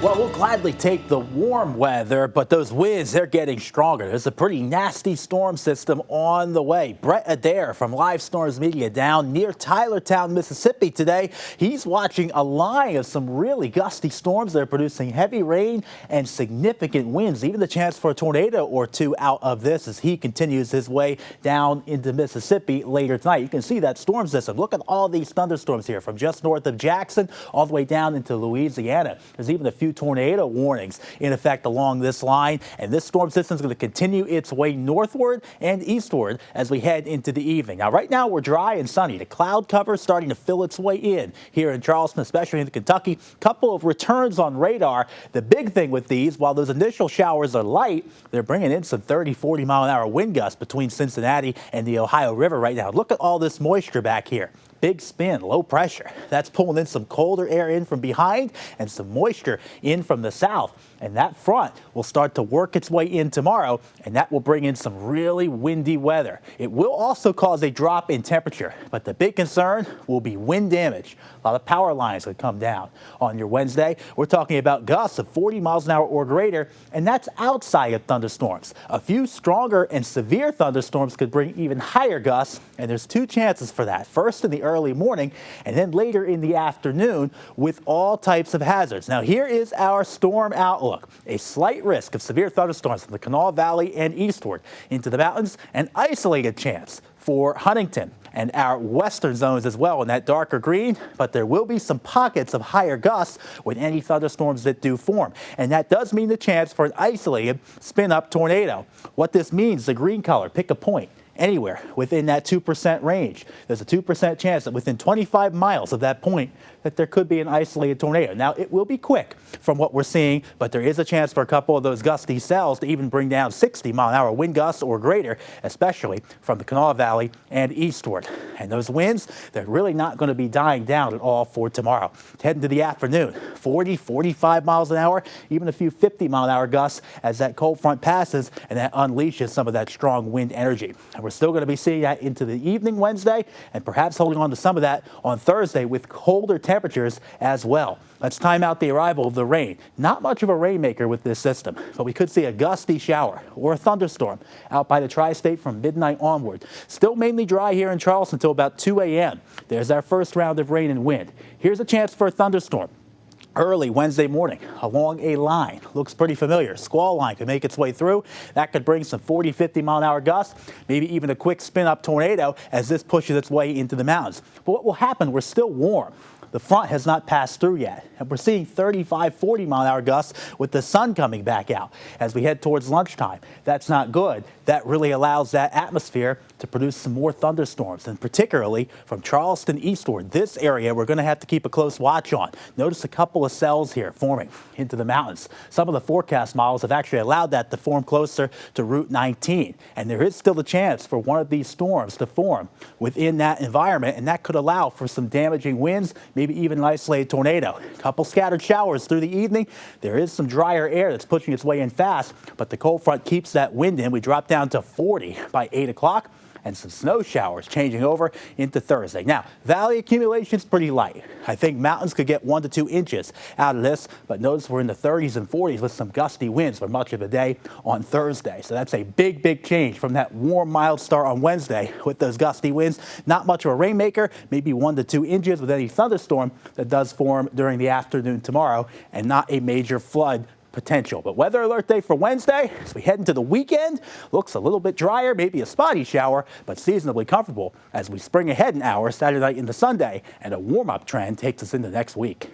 Well, we'll gladly take the warm weather, but those winds, they're getting stronger. There's a pretty nasty storm system on the way. Brett Adair from Live Storms Media down near Tylertown, Mississippi today. He's watching a line of some really gusty storms that are producing heavy rain and significant winds. Even the chance for a tornado or two out of this as he continues his way down into Mississippi later tonight. You can see that storm system. Look at all these thunderstorms here from just north of Jackson all the way down into Louisiana. There's even a few tornado warnings in effect along this line, and this storm system is going to continue its way northward and eastward as we head into the evening. Now, right now we're dry and sunny. The cloud cover is starting to fill its way in here in Charleston, especially in Kentucky. Couple of returns on radar. The big thing with these, while those initial showers are light, they're bringing in some 30-40 mile an hour wind gusts between Cincinnati and the Ohio River right now. Look at all this moisture back here. Big spin, low pressure. That's pulling in some colder air in from behind and some moisture in from the south. And that front will start to work its way in tomorrow, and that will bring in some really windy weather. It will also cause a drop in temperature, but the big concern will be wind damage. A lot of power lines could come down on your Wednesday. We're talking about gusts of 40 miles an hour or greater, and that's outside of thunderstorms. A few stronger and severe thunderstorms could bring even higher gusts, and there's two chances for that. First in the early morning, and then later in the afternoon with all types of hazards. Now, here is our storm outlook. A slight risk of severe thunderstorms from the Kanawha Valley and eastward into the mountains, an isolated chance for Huntington and our western zones as well in that darker green, but there will be some pockets of higher gusts with any thunderstorms that do form. And that does mean the chance for an isolated spin-up tornado. What this means, the green color, pick a point anywhere within that 2% range. There's a 2% chance that within 25 miles of that point that there could be an isolated tornado. Now, it will be quick from what we're seeing, but there is a chance for a couple of those gusty cells to even bring down 60 mile an hour wind gusts or greater, especially from the Kanawha Valley and eastward. And those winds, they're really not going to be dying down at all for tomorrow. Heading to the afternoon, 40, 45 miles an hour, even a few 50 mile an hour gusts as that cold front passes and that unleashes some of that strong wind energy. And we're still going to be seeing that into the evening Wednesday and perhaps holding on to some of that on Thursday with colder temperatures as well. Let's time out the arrival of the rain. Not much of a rainmaker with this system, but we could see a gusty shower or a thunderstorm out by the tri-state from midnight onward. Still mainly dry here in Charleston until about 2 a.m. There's our first round of rain and wind. Here's a chance for a thunderstorm early Wednesday morning along a line. Looks pretty familiar. Squall line could make its way through. That could bring some 40, 50 mile an hour gusts, maybe even a quick spin up tornado as this pushes its way into the mountains. But what will happen, we're still warm. The front has not passed through yet, and we're seeing 35, 40 mile an hour gusts with the sun coming back out as we head towards lunchtime. That's not good. That really allows that atmosphere to produce some more thunderstorms, and particularly from Charleston eastward. This area we're going to have to keep a close watch on. Notice a couple of cells here forming into the mountains. Some of the forecast models have actually allowed that to form closer to Route 19, and there is still a chance for one of these storms to form within that environment, and that could allow for some damaging winds, maybe even an isolated tornado. A couple scattered showers through the evening. There is some drier air that's pushing its way in fast, but the cold front keeps that wind in. We drop down to 40 by 8 o'clock. And some snow showers changing over into Thursday. Now, valley accumulation is pretty light. I think mountains could get 1 to 2 inches out of this, but notice we're in the 30s and 40s with some gusty winds for much of the day on Thursday. So that's a big, big change from that warm, mild start on Wednesday with those gusty winds. Not much of a rainmaker, maybe 1 to 2 inches with any thunderstorm that does form during the afternoon tomorrow, and not a major flood potential. But weather alert day for Wednesday as we head into the weekend looks a little bit drier, maybe a spotty shower, but seasonably comfortable as we spring ahead in hours Saturday night into Sunday, and a warm-up trend takes us into next week.